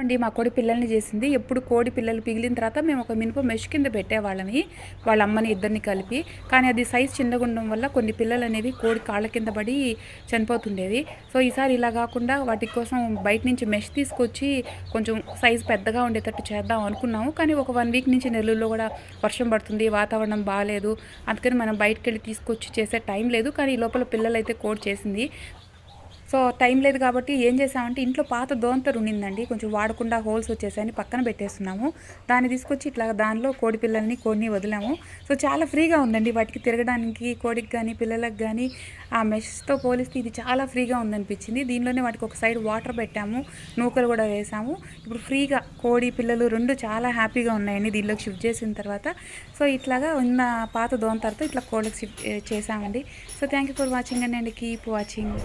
అండి మా కోడి పిల్లల్ని చేసింది. ఎప్పుడు కోడి పిల్లలు పిగిలిన తర్వాత మేము ఒక మినుప మెష్ కింద పెట్టేవాళ్ళమి, వాళ్ళ అమ్మని ఇద్దరిని కలిపి. కానీ అది సైజ్ చిన్నగా ఉండడం వల్ల కొన్ని పిల్లలు అనేవి కోడి కాళ్ళ కింద పడి చనిపోతుండేవి. సో ఈసారి ఇలా కాకుండా వాటి కోసం బయట నుంచి మెష్ తీసుకొచ్చి కొంచెం సైజ్ పెద్దగా ఉండేటట్టు చేద్దాం అనుకున్నాము. కానీ ఒక 1 వీక్ నుంచి నెల్లూరులో కూడా వర్షం పడుతుంది, వాతావరణం బాగాలేదు. అందుకని మనం బయటకు వెళ్ళి తీసుకొచ్చి చేసే టైం లేదు. కానీ ఈ లోపల పిల్లలైతే కోడి చేసింది. సో టైం లేదు కాబట్టి ఏం చేసామంటే ఇంట్లో పాత దోంతరు ఉండిందండి, కొంచెం వాడకుండా హోల్స్ వచ్చేసాయని పక్కన పెట్టేస్తున్నాము. దాన్ని తీసుకొచ్చి ఇట్లా దానిలో కోడి పిల్లల్ని కోడిని వదిలాము. సో చాలా ఫ్రీగా ఉందండి వాటికి తిరగడానికి, కోడికి కానీ పిల్లలకు కానీ. ఆ మెష్తో పోలిస్తే ఇది చాలా ఫ్రీగా ఉందనిపించింది. దీనిలోనే వాటికి ఒక సైడ్ వాటర్ పెట్టాము, నూకలు కూడా వేసాము. ఇప్పుడు ఫ్రీగా కోడి పిల్లలు రెండు చాలా హ్యాపీగా ఉన్నాయండి దీనిలోకి షిఫ్ట్ చేసిన తర్వాత. సో ఇట్లాగా ఉన్న పాత దోంతరతో ఇట్లా కోళ్ళకి షిఫ్ట్ చేసామండి. So thank you for watching అండి. Keep watching.